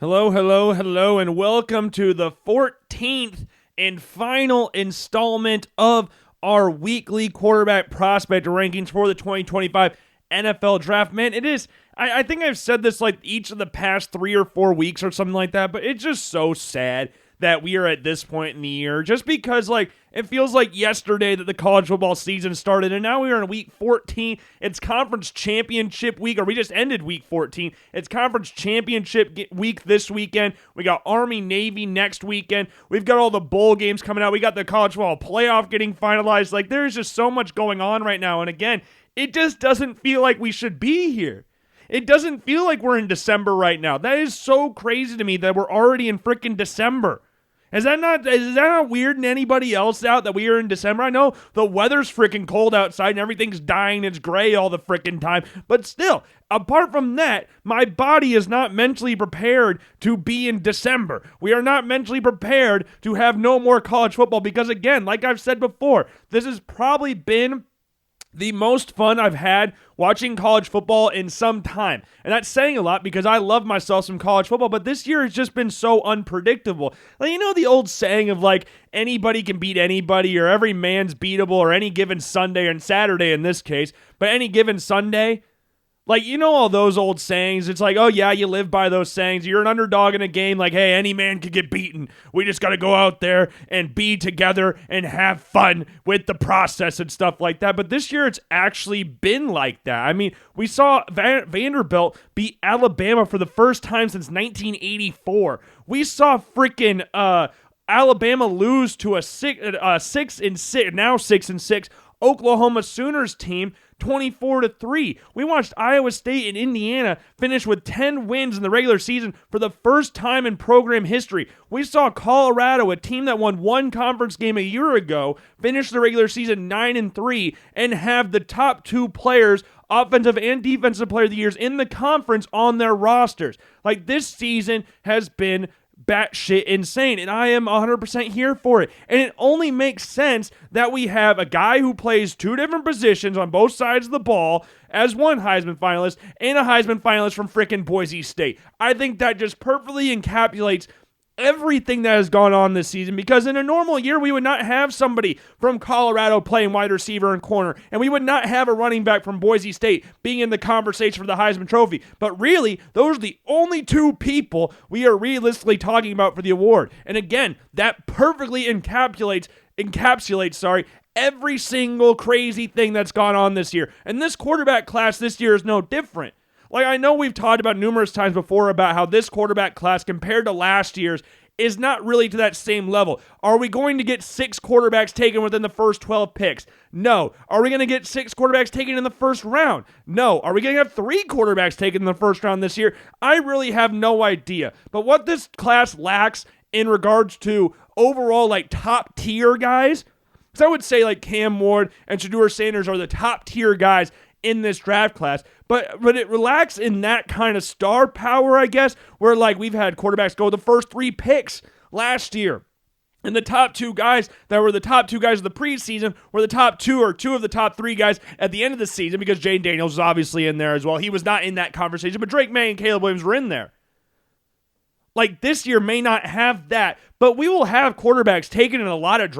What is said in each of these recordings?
Hello, hello, hello, and welcome to the 14th and final installment of our weekly quarterback prospect rankings for the 2025 NFL Draft. Man, it is, I think I've said this like each of the past 3 or 4 weeks or something like that, but it's just so sad that we are at this point in the year, just because like it feels like yesterday that the college football season started, and now we are in week 14. It's conference championship week, or we just ended week 14. It's conference championship week this weekend. We got Army Navy next weekend. We've got all the bowl games coming out. We got the college football playoff getting finalized. Like, there's just so much going on right now, and again, it just doesn't feel like we should be here. It doesn't feel like we're in December right now. That is so crazy to me that we're already in freaking December. Is that not weird to anybody else out that we are in December? I know the weather's freaking cold outside and everything's dying. It's gray all the freaking time. But still, apart from that, my body is not mentally prepared to be in December. We are not mentally prepared to have no more college football because, again, like I've said before, this has probably been the most fun I've had watching college football in some time. And that's saying a lot because I love myself some college football, but this year has just been so unpredictable. Like, you know the old saying of like, anybody can beat anybody, or every man's beatable, or any given Sunday and Saturday in this case, but any given Sunday? Like, you know all those old sayings? It's like, oh yeah, you live by those sayings. You're an underdog in a game, like, hey, any man could get beaten. We just got to go out there and be together and have fun with the process and stuff like that. But this year, it's actually been like that. I mean, we saw Vanderbilt beat Alabama for the first time since 1984. We saw freaking Alabama lose to a 6-6 Oklahoma Sooners team 24-3. We watched Iowa State and Indiana finish with 10 wins in the regular season for the first time in program history. We saw Colorado, a team that won one conference game a year ago, finish the regular season 9-3 and have the top 2 players, offensive and defensive player of the years in the conference, on their rosters. Like, this season has been batshit insane, and I am 100% here for it. And it only makes sense that we have a guy who plays 2 different positions on both sides of the ball as one Heisman finalist and a Heisman finalist from frickin' Boise State. I think that just perfectly encapsulates everything that has gone on this season, because in a normal year, we would not have somebody from Colorado playing wide receiver and corner, and we would not have a running back from Boise State being in the conversation for the Heisman Trophy. But really, those are the only 2 people we are realistically talking about for the award. And again, that perfectly encapsulates every single crazy thing that's gone on this year. And this quarterback class this year is no different. Like, I know we've talked about numerous times before about how this quarterback class compared to last year's is not really to that same level. Are we going to get 6 quarterbacks taken within the first 12 picks? No. Are we going to get 6 quarterbacks taken in the first round? No. Are we going to have 3 quarterbacks taken in the first round this year? I really have no idea. But what this class lacks in regards to overall, like, top tier guys, so I would say like Cam Ward and Shedeur Sanders are the top tier guys in this draft class, but it lacks in that kind of star power, I guess, where like we've had quarterbacks go the first 3 picks last year. And the top 2 guys that were the top 2 guys of the preseason were the top 2 or 2 of the top 3 guys at the end of the season, because Jayden Daniels was obviously in there as well. He was not in that conversation, but Drake May and Caleb Williams were in there. Like, this year may not have that, but we will have quarterbacks taken in a lot of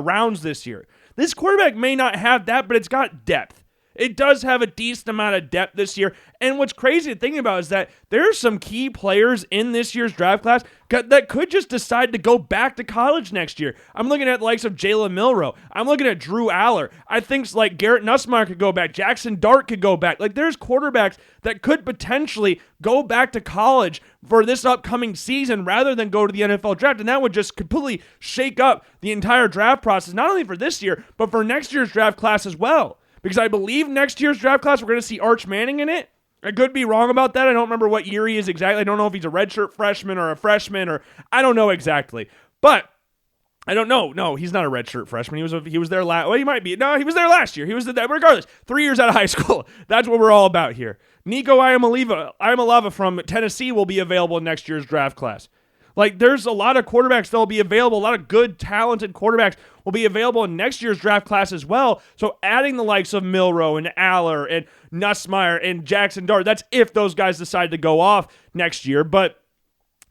rounds this year. This quarterback may not have that, but it's got depth. It does have a decent amount of depth this year. And what's crazy to think about is that there are some key players in this year's draft class that could just decide to go back to college next year. I'm looking at the likes of Jalen Milroe. I'm looking at Drew Aller. I think like Garrett Nussmeier could go back. Jackson Dart could go back. Like, there's quarterbacks that could potentially go back to college for this upcoming season rather than go to the NFL draft. And that would just completely shake up the entire draft process, not only for this year, but for next year's draft class as well. Because I believe next year's draft class, we're going to see Arch Manning in it. I could be wrong about that. I don't remember what year he is exactly. I don't know if he's a redshirt freshman or a freshman, or I don't know exactly. But I don't know. No, he's not a redshirt freshman. He was there last. Well, he might be. No, he was there last year. He was there regardless. 3 years out of high school. That's what we're all about here. Nico Iamaleava from Tennessee will be available in next year's draft class. Like, there's a lot of quarterbacks that will be available. A lot of good, talented quarterbacks will be available in next year's draft class as well. So adding the likes of Milroe and Aller and Nussmeier and Jackson Dart, that's if those guys decide to go off next year. But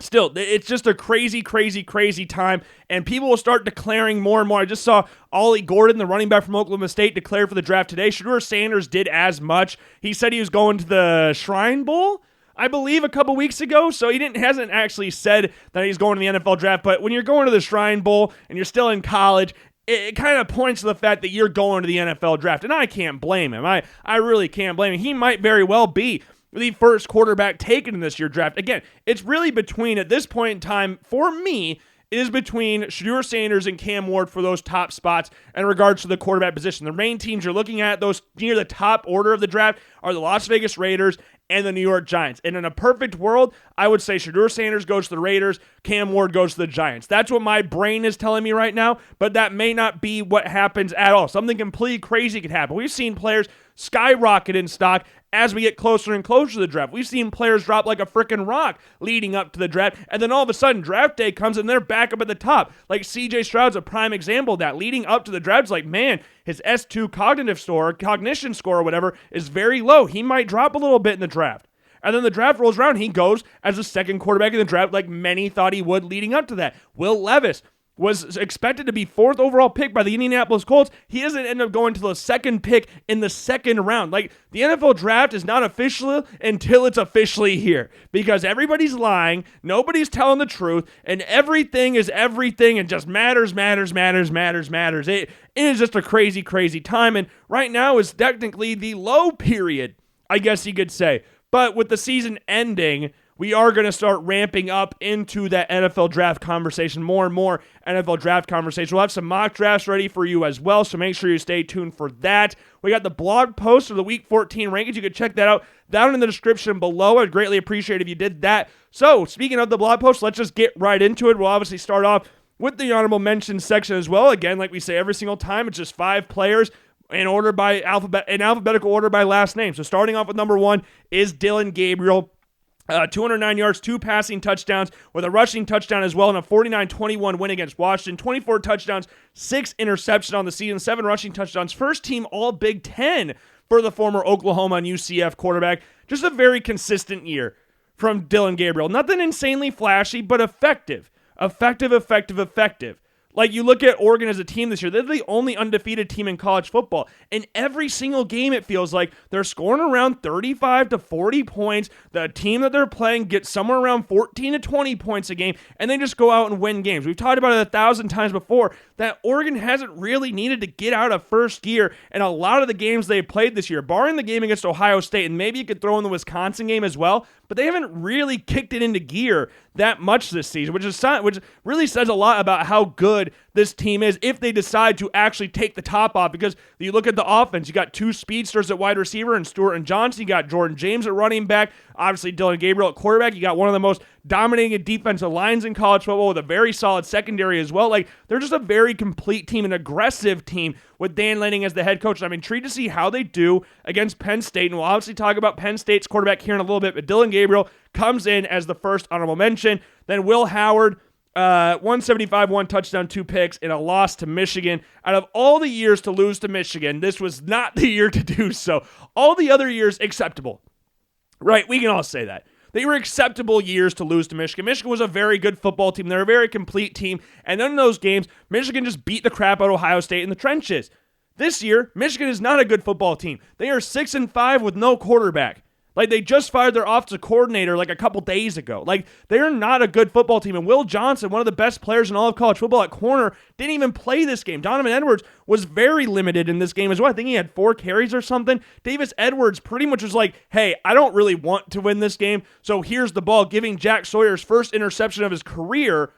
Still, it's just a crazy, crazy, crazy time, and people will start declaring more and more. I just saw Ollie Gordon, the running back from Oklahoma State, declare for the draft today. Shedeur Sanders did as much. He said he was going to the Shrine Bowl, I believe, a couple weeks ago, so hasn't actually said that he's going to the NFL draft, but when you're going to the Shrine Bowl and you're still in college, it kind of points to the fact that you're going to the NFL draft, and I can't blame him. I really can't blame him. He might very well be the first quarterback taken in this year's draft. Again, it's really between, at this point in time, for me, it is between Shedeur Sanders and Cam Ward for those top spots in regards to the quarterback position. The main teams you're looking at, those near the top order of the draft, are the Las Vegas Raiders and the New York Giants. And in a perfect world, I would say Shedeur Sanders goes to the Raiders, Cam Ward goes to the Giants. That's what my brain is telling me right now, but that may not be what happens at all. Something completely crazy could happen. We've seen players skyrocket in stock as we get closer and closer to the draft. We've seen players drop like a freaking rock leading up to the draft, and then all of a sudden draft day comes and they're back up at the top. Like CJ Stroud's a prime example of that. Leading up to the draft, it's like, man, his S2 cognition score or whatever is very low. He might drop a little bit in the draft. And then the draft rolls around, he goes as the second quarterback in the draft like many thought he would leading up to that. Will Levis was expected to be 4th overall pick by the Indianapolis Colts. He doesn't end up going to the second pick in the second round. Like, the NFL draft is not official until it's officially here, because everybody's lying, nobody's telling the truth, and everything is everything and just matters. It is just a crazy, crazy time, and right now is technically the low period, I guess you could say. But with the season ending, we are going to start ramping up into that NFL draft conversation, more and more NFL draft conversation. We'll have some mock drafts ready for you as well, so make sure you stay tuned for that. We got the blog post for the Week 14 rankings. You can check that out down in the description below. I'd greatly appreciate it if you did that. So, speaking of the blog post, let's just get right into it. We'll obviously start off with the honorable mentions section as well. Again, like we say every single time, it's just 5 players in alphabetical order by last name. So starting off with number 1 is Dillon Gabriel. 209 yards, 2 passing touchdowns with a rushing touchdown as well, and a 49-21 win against Washington. 24 touchdowns, 6 interceptions on the season, 7 rushing touchdowns. First team all Big Ten for the former Oklahoma and UCF quarterback. Just a very consistent year from Dillon Gabriel. Nothing insanely flashy, but effective. Effective. Like, you look at Oregon as a team this year, they're the only undefeated team in college football. In every single game, it feels like they're scoring around 35 to 40 points. The team that they're playing gets somewhere around 14 to 20 points a game, and they just go out and win games. We've talked about it 1,000 times before, that Oregon hasn't really needed to get out of first gear in a lot of the games they played this year, barring the game against Ohio State, and maybe you could throw in the Wisconsin game as well, but they haven't really kicked it into gear that much this season, which really says a lot about how good this team is if they decide to actually take the top off. Because you look at the offense, you got 2 speedsters at wide receiver and Stewart and Johnson. You got Jordan James at running back, obviously Dillon Gabriel at quarterback. You got one of the most dominating defensive lines in college football with a very solid secondary as well. Like, they're just a very complete team, an aggressive team with Dan Lanning as the head coach. I'm intrigued to see how they do against Penn State, and we'll obviously talk about Penn State's quarterback here in a little bit, but Dillon Gabriel comes in as the first honorable mention. Then Will Howard, 175, 1 touchdown, 2 picks, in a loss to Michigan. Out of all the years to lose to Michigan, this was not the year to do so. All the other years, acceptable. Right, we can all say that. They were acceptable years to lose to Michigan. Michigan was a very good football team. They're a very complete team. And in those games, Michigan just beat the crap out of Ohio State in the trenches. This year, Michigan is not a good football team. They are 6-5 with no quarterback. Like, they just fired their offensive coordinator like a couple days ago. Like, they're not a good football team. And Will Johnson, one of the best players in all of college football at corner, didn't even play this game. Donovan Edwards was very limited in this game as well. I think he had 4 carries or something. Davis Edwards pretty much was like, hey, I don't really want to win this game, so here's the ball, giving Jack Sawyer's first interception of his career.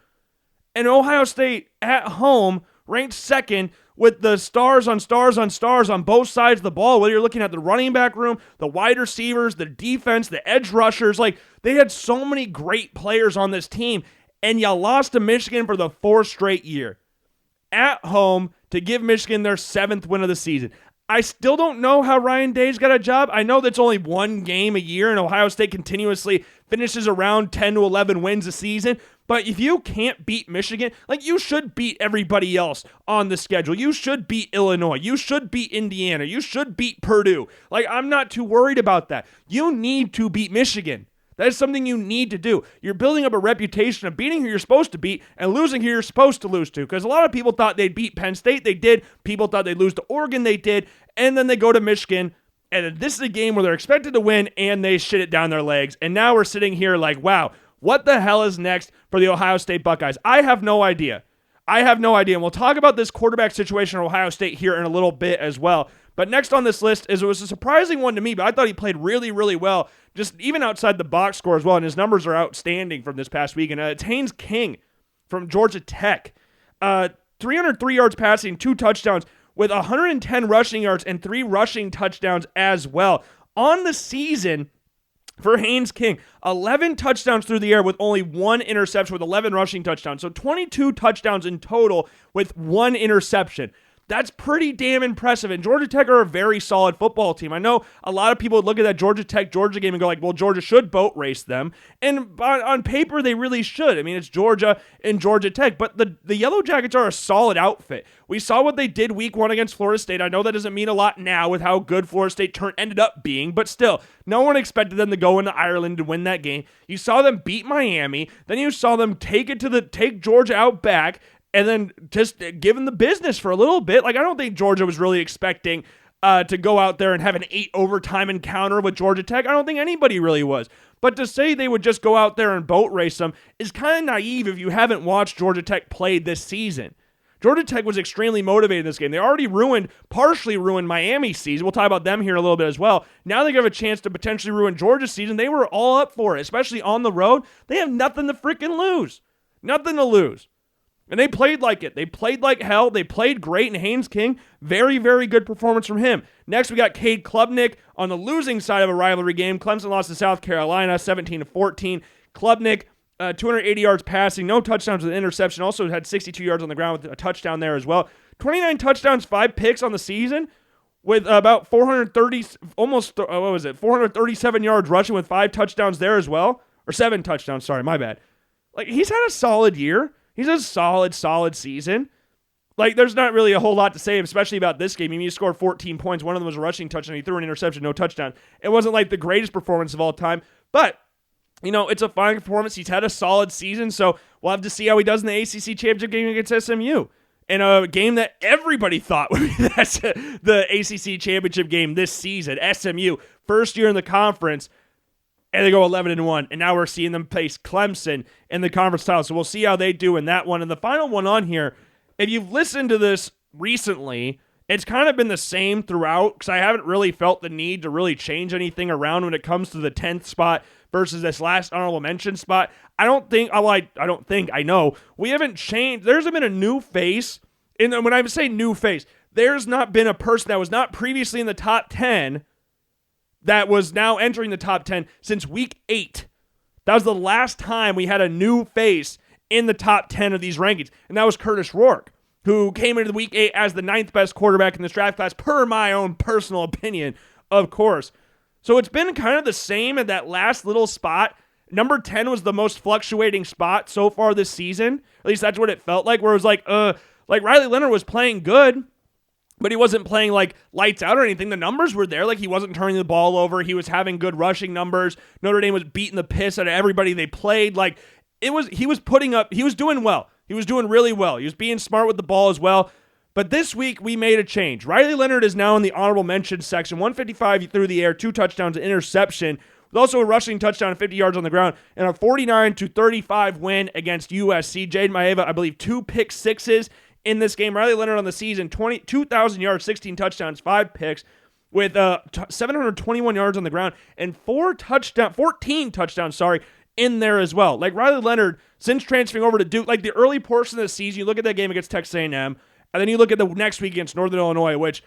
And Ohio State at home ranked second with the stars on both sides of the ball, whether you're looking at the running back room, the wide receivers, the defense, the edge rushers. Like, they had so many great players on this team, and you lost to Michigan for the 4th straight year at home to give Michigan their 7th win of the season. I still don't know how Ryan Day's got a job. I know that's only 1 game a year, and Ohio State continuously finishes around 10 to 11 wins a season. But if you can't beat Michigan, like, you should beat everybody else on the schedule. You should beat Illinois. You should beat Indiana. You should beat Purdue. Like, I'm not too worried about that. You need to beat Michigan. That is something you need to do. You're building up a reputation of beating who you're supposed to beat and losing who you're supposed to lose to. Because a lot of people thought they'd beat Penn State. They did. People thought they'd lose to Oregon. They did. And then they go to Michigan. And this is a game where they're expected to win and they shit it down their legs. And now we're sitting here like, wow, what the hell is next for the Ohio State Buckeyes? I have no idea. And we'll talk about this quarterback situation at Ohio State here in a little bit as well. But next on this list it was a surprising one to me, but I thought he played really, really well, just even outside the box score as well, and his numbers are outstanding from this past week. And it's Haynes King from Georgia Tech. 303 yards passing, 2 touchdowns, with 110 rushing yards and 3 rushing touchdowns as well. On the season, for Haynes King, 11 touchdowns through the air with only 1 interception with 11 rushing touchdowns. So 22 touchdowns in total with 1 interception. That's pretty damn impressive. And Georgia Tech are a very solid football team. I know a lot of people would look at that Georgia Tech-Georgia game and go like, well, Georgia should boat race them. And on paper, they really should. I mean, it's Georgia and Georgia Tech. But the Yellow Jackets are a solid outfit. We saw what they did week 1 against Florida State. I know that doesn't mean a lot now with how good Florida State ended up being. But still, no one expected them to go into Ireland to win that game. You saw them beat Miami. Then you saw them take Georgia out back. And then just given the business for a little bit. Like, I don't think Georgia was really expecting to go out there and have an 8 overtime encounter with Georgia Tech. I don't think anybody really was. But to say they would just go out there and boat race them is kind of naive if you haven't watched Georgia Tech play this season. Georgia Tech was extremely motivated in this game. They already partially ruined Miami's season. We'll talk about them here in a little bit as well. Now they have a chance to potentially ruin Georgia's season. They were all up for it, especially on the road. They have nothing to freaking lose. Nothing to lose. And they played like it. They played like hell. They played great. And Haynes King, very, very good performance from him. Next, we got Cade Klubnik on the losing side of a rivalry game. Clemson lost to South Carolina, 17-14. Klubnik, 280 yards passing, no touchdowns with an interception. Also had 62 yards on the ground with a touchdown there as well. 29 touchdowns, 5 picks on the season, with about 437 yards rushing with 5 touchdowns there as well. Or 7 touchdowns, sorry, my bad. Like, he's had a solid year. He's a solid season. Like, there's not really a whole lot to say, especially about this game. I mean, he scored 14 points. One of them was a rushing touchdown. He threw an interception, no touchdown. It wasn't like the greatest performance of all time, but, you know, it's a fine performance. He's had a solid season, so we'll have to see how he does in the ACC Championship game against SMU. In a game that everybody thought would be the ACC Championship game this season. SMU, first year in the conference, and they go 11-1, and now we're seeing them face Clemson in the conference title. So we'll see how they do in that one. And the final one on here, if you've listened to this recently, it's kind of been the same throughout because I haven't really felt the need to really change anything around when it comes to the 10th spot versus this last honorable mention spot. I know. We haven't changed. There's been a new face. And when I say new face, there's not been a person that was not previously in the top 10 that was now entering the top 10 since week 8. That was the last time we had a new face in the top 10 of these rankings, and that was Curtis Rourke, who came into the week 8 as the 9th best quarterback in this draft class, per my own personal opinion, of course. So it's been kind of the same at that last little spot. Number 10 was the most fluctuating spot so far this season. At least that's what it felt like, where it was like Riley Leonard was playing good, but he wasn't playing like lights out or anything. The numbers were there. Like, he wasn't turning the ball over. He was having good rushing numbers. Notre Dame was beating the piss out of everybody they played. Like, he was doing well. He was doing really well. He was being smart with the ball as well. But this week we made a change. Riley Leonard is now in the honorable mention section. 155 through the air, 2 touchdowns, an interception, with also a rushing touchdown and 50 yards on the ground, and a 49-35 win against USC. Jaden Maeva, I believe, 2 pick sixes in this game. Riley Leonard on the season, 2,000 yards, 16 touchdowns, 5 picks, with 721 yards on the ground and 14 touchdowns, in there as well. Like, Riley Leonard, since transferring over to Duke, like the early portion of the season, you look at that game against Texas A&M, and then you look at the next week against Northern Illinois, which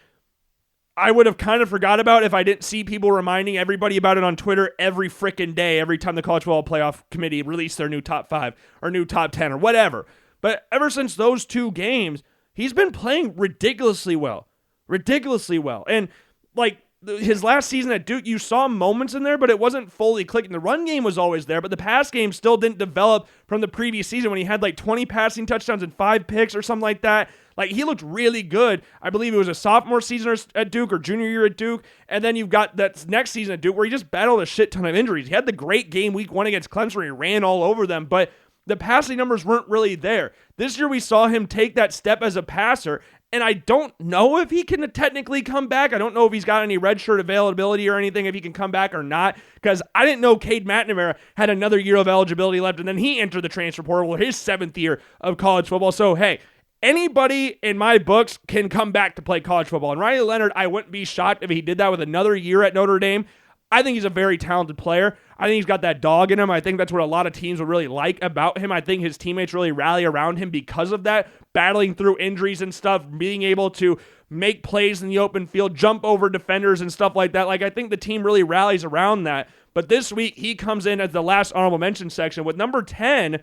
I would have kind of forgot about if I didn't see people reminding everybody about it on Twitter every freaking day, every time the College Football Playoff Committee released their new top 5 or new top 10 or whatever. But ever since those 2 games, he's been playing ridiculously well. And, like, his last season at Duke, you saw moments in there, but it wasn't fully clicking. The run game was always there, but the pass game still didn't develop from the previous season when he had like 20 passing touchdowns and 5 picks or something like that. Like, he looked really good. I believe it was a sophomore season at Duke or junior year at Duke. And then you've got that next season at Duke where he just battled a shit ton of injuries. He had the great game week 1 against Clemson where he ran all over them, but the passing numbers weren't really there. This year we saw him take that step as a passer, and I don't know if he can technically come back. I don't know if he's got any redshirt availability or anything, if he can come back or not, because I didn't know Cade McNamara had another year of eligibility left, and then he entered the transfer portal, his 7th year of college football. So, hey, anybody in my books can come back to play college football. And Riley Leonard, I wouldn't be shocked if he did that with another year at Notre Dame. I think he's a very talented player. I think he's got that dog in him. I think that's what a lot of teams would really like about him. I think his teammates really rally around him because of that, battling through injuries and stuff, being able to make plays in the open field, jump over defenders and stuff like that. Like, I think the team really rallies around that. But this week, he comes in as the last honorable mention section with number 10.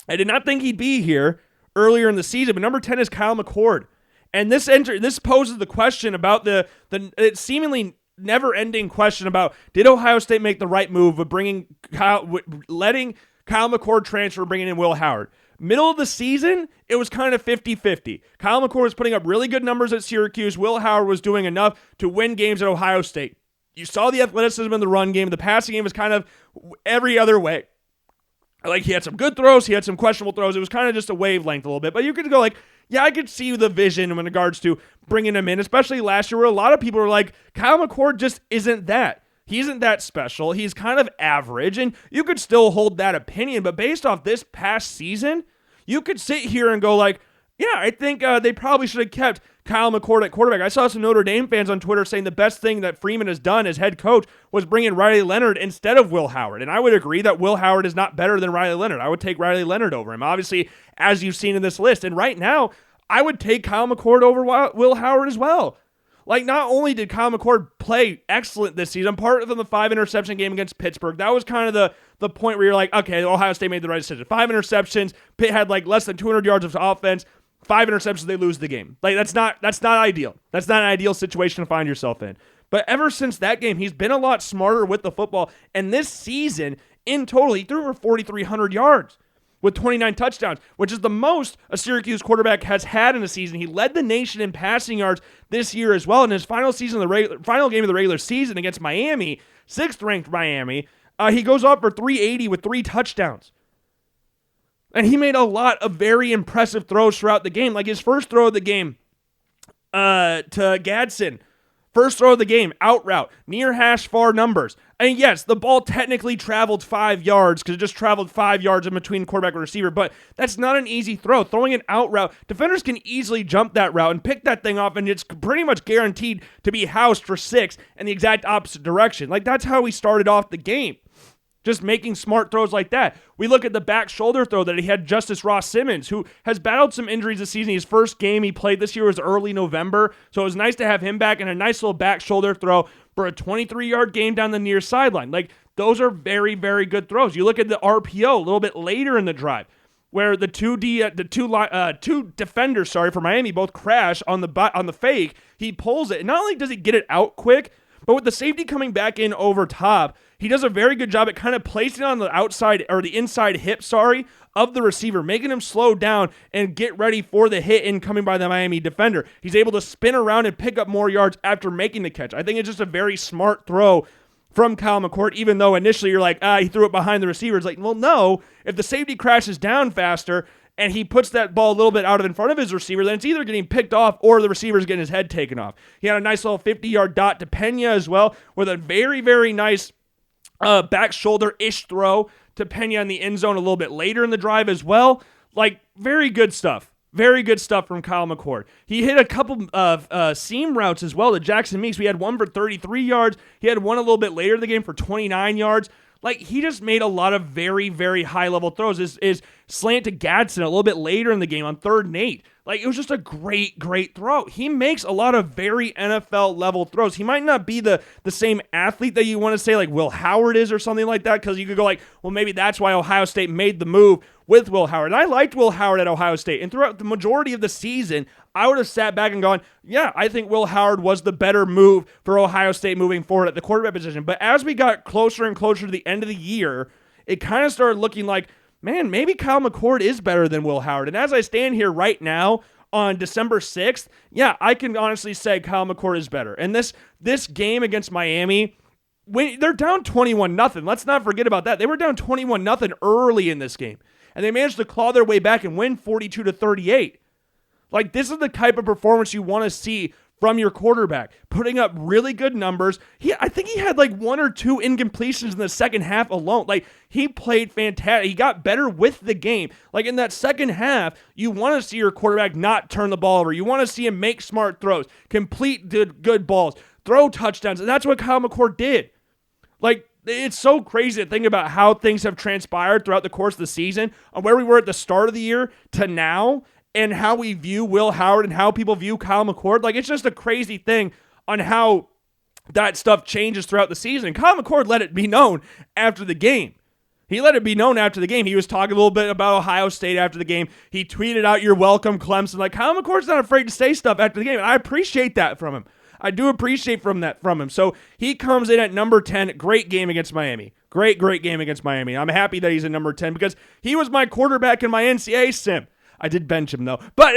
I did not think he'd be here earlier in the season, but number 10 is Kyle McCord. And this poses the question about the seemingly never-ending question about, did Ohio State make the right move of letting Kyle McCord transfer, bringing in Will Howard? Middle of the season, it was kind of 50-50. Kyle McCord was putting up really good numbers at Syracuse. Will Howard was doing enough to win games at Ohio State. You saw the athleticism in the run game. The passing game was kind of every other way. Like, he had some good throws, he had some questionable throws. It was kind of just a wavelength a little bit. But you could go like, yeah, I could see the vision in regards to bringing him in, especially last year where a lot of people were like, Kyle McCord just isn't that. He isn't that special. He's kind of average, and you could still hold that opinion. But based off this past season, you could sit here and go like, yeah, I think they probably should have kept Kyle McCord at quarterback. I saw some Notre Dame fans on Twitter saying the best thing that Freeman has done as head coach was bringing Riley Leonard instead of Will Howard. And I would agree that Will Howard is not better than Riley Leonard. I would take Riley Leonard over him, obviously, as you've seen in this list. And right now, I would take Kyle McCord over Will Howard as well. Like, not only did Kyle McCord play excellent this season, apart from the 5-interception game against Pittsburgh, that was kind of the point where you're like, okay, Ohio State made the right decision. 5 interceptions, Pitt had like less than 200 yards of offense, 5 interceptions, they lose the game. Like, that's not ideal. That's not an ideal situation to find yourself in. But ever since that game, he's been a lot smarter with the football. And this season, in total, he threw over 4,300 yards with 29 touchdowns, which is the most a Syracuse quarterback has had in a season. He led the nation in passing yards this year as well. In his final game of the regular season against Miami, 6th-ranked Miami, he goes off for 380 with 3 touchdowns. And he made a lot of very impressive throws throughout the game. Like his first throw of the game to Gadsden. First throw of the game, out route, near hash far numbers. And yes, the ball technically traveled 5 yards because it just traveled 5 yards in between quarterback and receiver, but that's not an easy throw. Throwing an out route, defenders can easily jump that route and pick that thing off, and it's pretty much guaranteed to be housed for 6 in the exact opposite direction. Like, that's how we started off the game. Just making smart throws like that. We look at the back shoulder throw that he had Justice Ross Simmons, who has battled some injuries this season. His first game he played this year was early November, so it was nice to have him back, and a nice little back shoulder throw for a 23-yard gain down the near sideline. Like, those are very, very good throws. You look at the RPO a little bit later in the drive, where the two defenders for Miami both crash on the fake. He pulls it, and not only does he get it out quick, but with the safety coming back in over top, he does a very good job at kind of placing it on the outside, or the inside hip, of the receiver, making him slow down and get ready for the hit incoming by the Miami defender. He's able to spin around and pick up more yards after making the catch. I think it's just a very smart throw from Kyle McCord, even though initially you're like, he threw it behind the receiver. It's like, well, no, if the safety crashes down faster and he puts that ball a little bit out in front of his receiver, then it's either getting picked off or the receiver's getting his head taken off. He had a nice little 50-yard dot to Pena as well, with a very, very nice back shoulder-ish throw to Pena in the end zone a little bit later in the drive as well. Like, very good stuff. Very good stuff from Kyle McCord. He hit a couple of seam routes as well to Jackson Meeks. We had one for 33 yards. He had one a little bit later in the game for 29 yards. Like, he just made a lot of very, very high-level throws. His slant to Gadsden a little bit later in the game on 3rd and 8. Like, it was just a great, great throw. He makes a lot of very NFL-level throws. He might not be the same athlete that you want to say like Will Howard is or something like that, because you could go like, well, maybe that's why Ohio State made the move with Will Howard. And I liked Will Howard at Ohio State. And throughout the majority of the season, I would have sat back and gone, yeah, I think Will Howard was the better move for Ohio State moving forward at the quarterback position. But as we got closer and closer to the end of the year, it kind of started looking like, man, maybe Kyle McCord is better than Will Howard. And as I stand here right now on December 6th, yeah, I can honestly say Kyle McCord is better. And this game against Miami, when they're down 21-0, let's not forget about that. They were down 21-0 early in this game, and they managed to claw their way back and win 42-38. Like, this is the type of performance you want to see from your quarterback, putting up really good numbers. I think he had like 1 or 2 incompletions in the second half alone. Like, he played fantastic. He got better with the game. Like, in that second half, you want to see your quarterback not turn the ball over. You want to see him make smart throws, complete good balls, throw touchdowns, and that's what Kyle McCord did. Like, it's so crazy to think about how things have transpired throughout the course of the season, on where we were at the start of the year to now, and how we view Will Howard and how people view Kyle McCord. Like, it's just a crazy thing on how that stuff changes throughout the season. And Kyle McCord let it be known after the game. He let it be known after the game. He was talking a little bit about Ohio State after the game. He tweeted out, "You're welcome, Clemson." Like, Kyle McCord's not afraid to say stuff after the game, and I appreciate that from him. I do appreciate from him. So he comes in at number 10. Great game against Miami. Great game against Miami. I'm happy that he's at number 10 because he was my quarterback in my NCAA sim. I did bench him though, but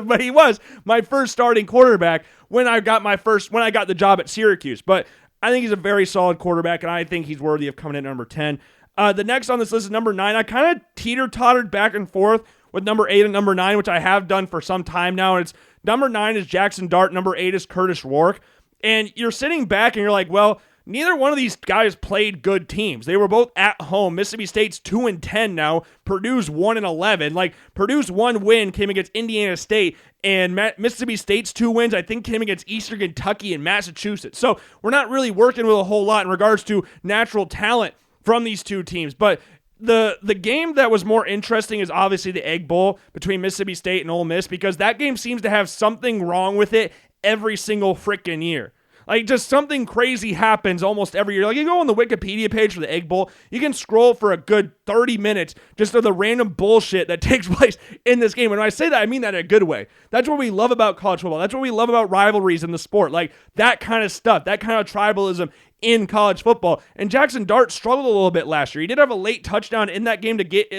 but he was my first starting quarterback when I got the job at Syracuse. But I think he's a very solid quarterback, and I think he's worthy of coming in at number 10. The next on this list is number 9. I kind of teeter-tottered back and forth with number 8 and number 9, which I have done for some time now. And it's number 9 is Jackson Dart, number 8 is Curtis Rourke. And you're sitting back and you're like, well, neither one of these guys played good teams. They were both at home. Mississippi State's 2-10 now. Purdue's 1-11. Like, Purdue's 1 win came against Indiana State, and Mississippi State's 2 wins, I think, came against Eastern Kentucky and Massachusetts. So we're not really working with a whole lot in regards to natural talent from these two teams. But the game that was more interesting is obviously the Egg Bowl between Mississippi State and Ole Miss, because that game seems to have something wrong with it every single freaking year. Like, just something crazy happens almost every year. Like, you go on the Wikipedia page for the Egg Bowl, you can scroll for a good 30 minutes just of the random bullshit that takes place in this game. And when I say that, I mean that in a good way. That's what we love about college football. That's what we love about rivalries in the sport. Like, that kind of stuff, that kind of tribalism in college football. And Jackson Dart struggled a little bit last year. He did have a late touchdown in that game to get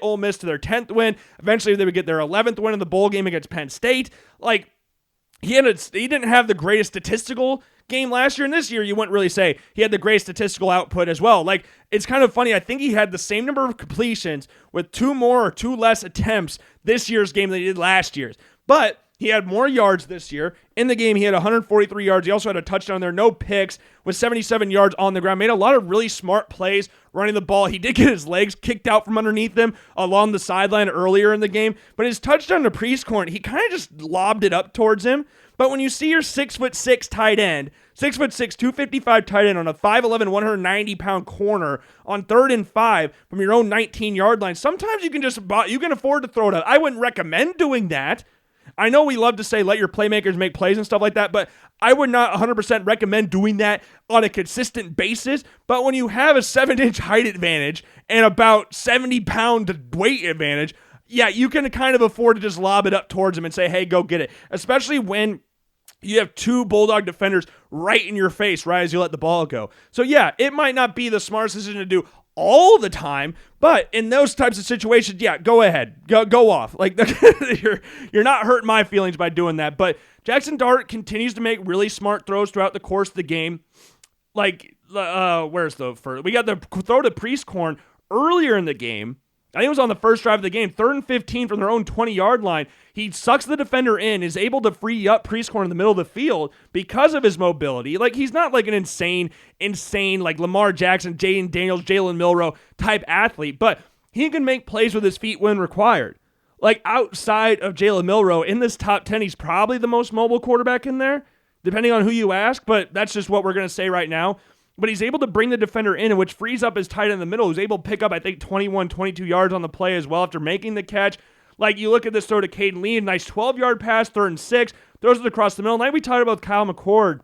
Ole Miss to their 10th win. Eventually, they would get their 11th win in the bowl game against Penn State. Like, he didn't have the greatest statistical game last year, and this year you wouldn't really say he had the greatest statistical output as well. Like, it's kind of funny. I think he had the same number of completions with 2 more or 2 less attempts this year's game than he did last year's. But he had more yards this year. In the game, he had 143 yards. He also had a touchdown there, no picks, with 77 yards on the ground. Made a lot of really smart plays running the ball. He did get his legs kicked out from underneath him along the sideline earlier in the game. But his touchdown to Prieskorn, he kind of just lobbed it up towards him. But when you see your 6'6" tight end, 6'6", 255 tight end on a 5'11", 190-pound corner on 3rd and 5 from your own 19-yard line, sometimes you can afford to throw it up. I wouldn't recommend doing that. I know we love to say let your playmakers make plays and stuff like that, but I would not 100% recommend doing that on a consistent basis. But when you have a 7-inch height advantage and about 70-pound weight advantage, yeah, you can kind of afford to just lob it up towards him and say, hey, go get it. Especially when you have 2 Bulldog defenders right in your face right as you let the ball go. So yeah, it might not be the smartest decision to do all the time, but in those types of situations, yeah, go ahead. Go off. Like, you're not hurting my feelings by doing that. But Jackson Dart continues to make really smart throws throughout the course of the game. Like, where's the first? We got the throw to Prieskorn earlier in the game. I think it was on the first drive of the game, 3rd and 15 from their own 20-yard line. He sucks the defender in, is able to free up Prieskorn in the middle of the field because of his mobility. Like, he's not like an insane, like Lamar Jackson, Jaden Daniels, Jalen Milroe type athlete, but he can make plays with his feet when required. Like, outside of Jalen Milroe, in this top 10, he's probably the most mobile quarterback in there, depending on who you ask, but that's just what we're going to say right now. But he's able to bring the defender in, which frees up his tight end in the middle, who's able to pick up, I think, 21, 22 yards on the play as well after making the catch. Like, you look at this throw to Caden Lee, nice 12-yard pass, 3rd and 6, throws it across the middle. Like we talked about Kyle McCord,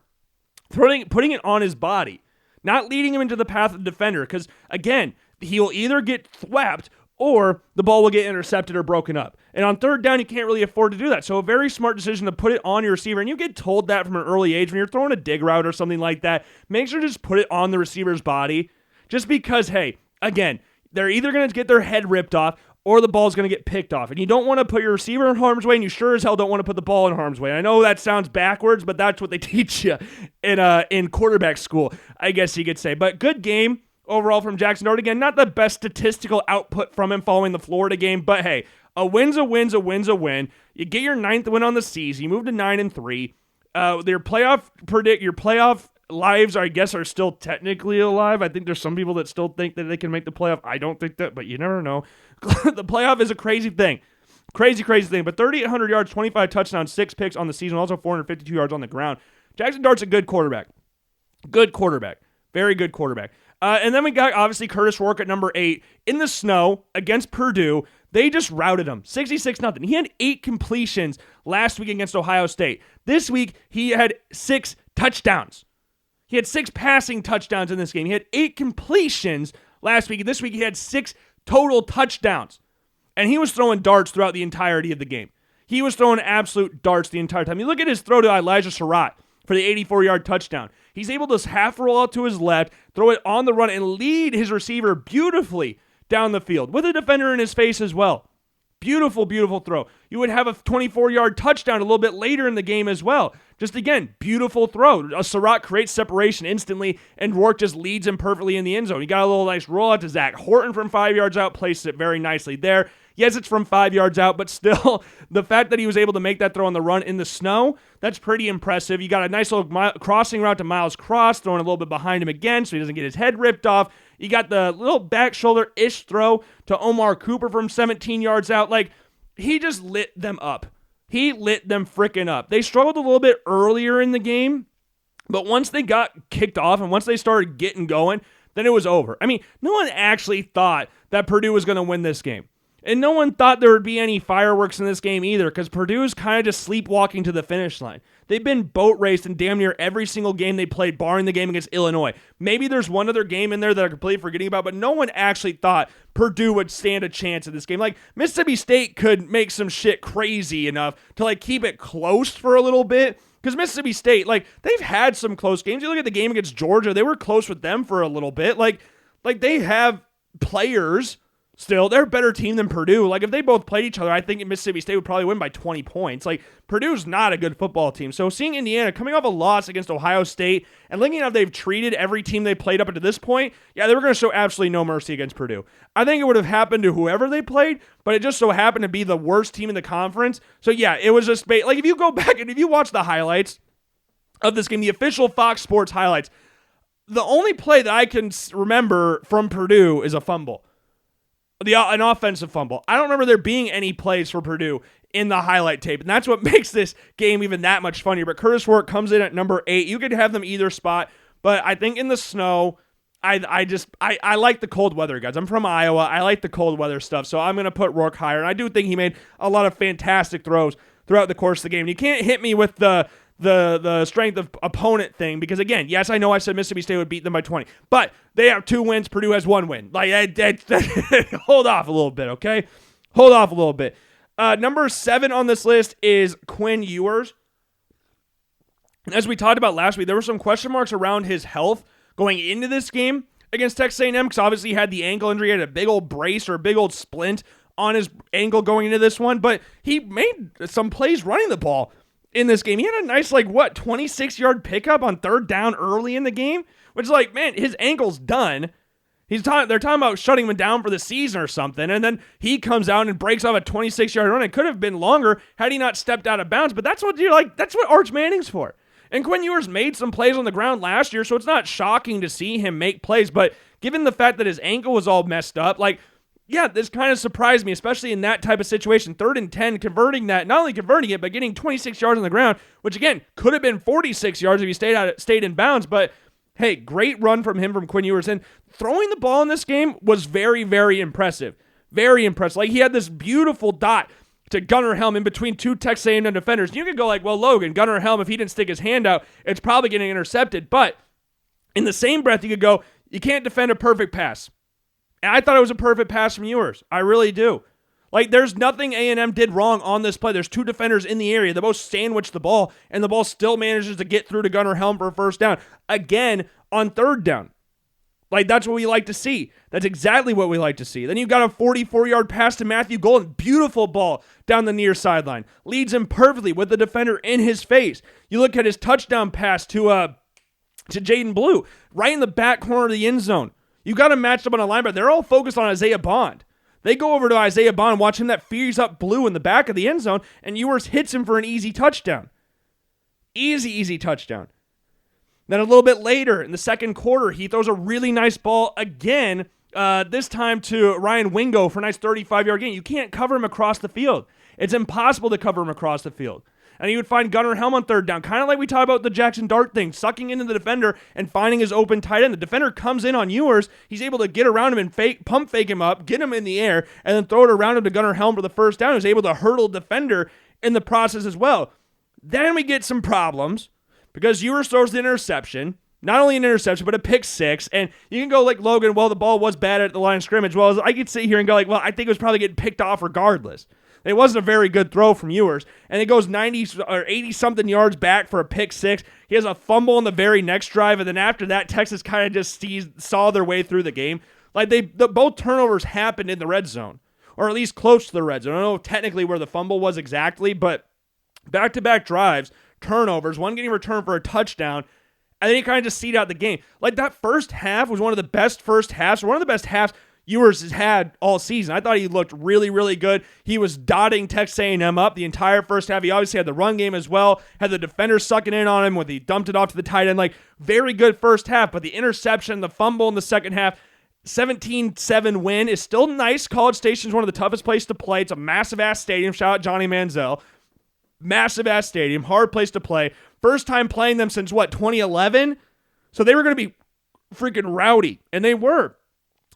putting it on his body, not leading him into the path of the defender, because, again, he'll either get swept or the ball will get intercepted or broken up. And on 3rd down, you can't really afford to do that. So a very smart decision to put it on your receiver. And you get told that from an early age when you're throwing a dig route or something like that. Make sure to just put it on the receiver's body. Just because, hey, again, they're either going to get their head ripped off or the ball's going to get picked off. And you don't want to put your receiver in harm's way, and you sure as hell don't want to put the ball in harm's way. I know that sounds backwards, but that's what they teach you in quarterback school, I guess you could say. But good game overall from Jackson Dart. Again, not the best statistical output from him following the Florida game, but hey, a win's a win. You get your 9th win on the season. You move to 9-3. Your playoff lives, I guess, are still technically alive. I think there's some people that still think that they can make the playoff. I don't think that, but you never know. The playoff is a crazy thing. Crazy thing. But 3,800 yards, 25 touchdowns, 6 picks on the season, also 452 yards on the ground. Jackson Dart's a good quarterback. Very good quarterback. And then we got, obviously, Curtis Rourke at number 8 in the snow against Purdue. They just routed him, 66-0. He had 8 completions last week against Ohio State. This week, he had 6 touchdowns. He had 6 passing touchdowns in this game. He had 8 completions last week. This week, he had 6 total touchdowns. And he was throwing darts throughout the entirety of the game. He was throwing absolute darts the entire time. You look at his throw to Elijah Surratt for the 84-yard touchdown. He's able to half roll out to his left, throw it on the run, and lead his receiver beautifully down the field with a defender in his face as well. Beautiful throw. You would have a 24-yard touchdown a little bit later in the game as well. Just again, beautiful throw. Surratt creates separation instantly, and Rourke just leads him perfectly in the end zone. He got a little nice rollout to Zach Horton from 5 yards out, places it very nicely there. Yes, it's from 5 yards out, but still, the fact that he was able to make that throw on the run in the snow, that's pretty impressive. You got a nice little crossing route to Miles Cross, throwing a little bit behind him again so he doesn't get his head ripped off. You got the little back shoulder-ish throw to Omar Cooper from 17 yards out. Like, he just lit them up. He lit them freaking up. They struggled a little bit earlier in the game, but once they got kicked off and once they started getting going, then it was over. I mean, no one actually thought that Purdue was going to win this game. And no one thought there would be any fireworks in this game either, because Purdue's kind of just sleepwalking to the finish line. They've been boat raced in damn near every single game they played, barring the game against Illinois. Maybe there's one other game in there that I'm completely forgetting about, but no one actually thought Purdue would stand a chance in this game. Like, Mississippi State could make some shit crazy enough to, like, keep it close for a little bit. Because Mississippi State, like, they've had some close games. You look at the game against Georgia, they were close with them for a little bit. Like they have players. Still, they're a better team than Purdue. Like, if they both played each other, I think Mississippi State would probably win by 20 points. Like, Purdue's not a good football team. So seeing Indiana coming off a loss against Ohio State and looking at how they've treated every team they played up until this point, yeah, they were going to show absolutely no mercy against Purdue. I think it would have happened to whoever they played, but it just so happened to be the worst team in the conference. So yeah, it was just, like, if you go back and if you watch the highlights of this game, the official Fox Sports highlights, the only play that I can remember from Purdue is a fumble. An offensive fumble. I don't remember there being any plays for Purdue in the highlight tape, and that's what makes this game even that much funnier. But Curtis Rourke comes in at number 8. You could have them either spot, but I think in the snow, I like the cold weather, guys. I'm from Iowa. I like the cold weather stuff, so I'm going to put Rourke higher, and I do think he made a lot of fantastic throws throughout the course of the game. And you can't hit me with the strength of opponent thing, because again, yes, I know I said Mississippi State would beat them by 20, but they have 2 wins. Purdue has 1 win. Like, hold off a little bit, okay? Hold off a little bit. Number 7 on this list is Quinn Ewers. As we talked about last week, there were some question marks around his health going into this game against Texas A&M, because obviously he had the ankle injury, he had a big old brace or a big old splint on his ankle going into this one, but he made some plays running the ball in this game. He had a nice, 26-yard pickup on 3rd down early in the game, which is man, his ankle's done. They're talking about shutting him down for the season or something, and then he comes out and breaks off a 26-yard run. It could have been longer had he not stepped out of bounds, but that's what that's what Arch Manning's for. And Quinn Ewers made some plays on the ground last year, so it's not shocking to see him make plays, but given the fact that his ankle was all messed up, yeah, this kind of surprised me, especially in that type of situation. 3rd and 10, converting that, not only converting it, but getting 26 yards on the ground, which again, could have been 46 yards if he stayed in bounds. But hey, great run from him, from Quinn Ewers. And throwing the ball in this game was very, very impressive. Very impressive. He had this beautiful dot to Gunnar Helm in between 2 Texas A&M defenders. You could go well, Logan, Gunnar Helm, if he didn't stick his hand out, it's probably getting intercepted. But in the same breath, you could go, you can't defend a perfect pass. And I thought it was a perfect pass from Ewers. I really do. There's nothing A&M did wrong on this play. There's 2 defenders in the area. They both sandwich the ball, and the ball still manages to get through to Gunnar Helm for a 1st down. Again, on 3rd down. Like, that's what we like to see. That's exactly what we like to see. Then you've got a 44-yard pass to Matthew Golden. Beautiful ball down the near sideline. Leads him perfectly with the defender in his face. You look at his touchdown pass to Jaden Blue, right in the back corner of the end zone. You got him matched up on a linebacker. They're all focused on Isaiah Bond. They go over to Isaiah Bond, watch him that fears up Blue in the back of the end zone, and Ewers hits him for an easy touchdown. Easy touchdown. Then a little bit later in the second quarter, he throws a really nice ball again, this time to Ryan Wingo for a nice 35-yard gain. You can't cover him across the field. It's impossible to cover him across the field. And you would find Gunnar Helm on third down, kind of like we talked about the Jackson Dart thing, sucking into the defender and finding his open tight end. The defender comes in on Ewers. He's able to get around him and pump fake him up, get him in the air, and then throw it around him to Gunnar Helm for the first down. He's able to hurdle the defender in the process as well. Then we get some problems because Ewers throws the interception. Not only an interception, but a pick six. And you can go like Logan, well, the ball was bad at the line of scrimmage. Well, I could sit here and go like, well, I think it was probably getting picked off regardless. It wasn't a very good throw from Ewers. And it goes 90 or 80-something yards back for a pick six. He has a fumble on the very next drive. And then after that, Texas kind of just saw their way through the game. Like both turnovers happened in the red zone, or at least close to the red zone. I don't know technically where the fumble was exactly, but back-to-back drives, turnovers, one getting returned for a touchdown, and then he kind of just seed out the game. Like, that first half was one of the best first halves, or one of the best halves Ewers has had all season. I thought he looked really, really good. He was dotting Texas A&M up the entire first half. He obviously had the run game as well, had the defender sucking in on him when he dumped it off to the tight end. Like, very good first half, but the interception, the fumble in the second half, 17-7 win is still nice. College Station's one of the toughest places to play. It's a massive-ass stadium. Shout out Johnny Manziel. Massive-ass stadium, hard place to play. First time playing them since, 2011? So they were going to be freaking rowdy, and they were.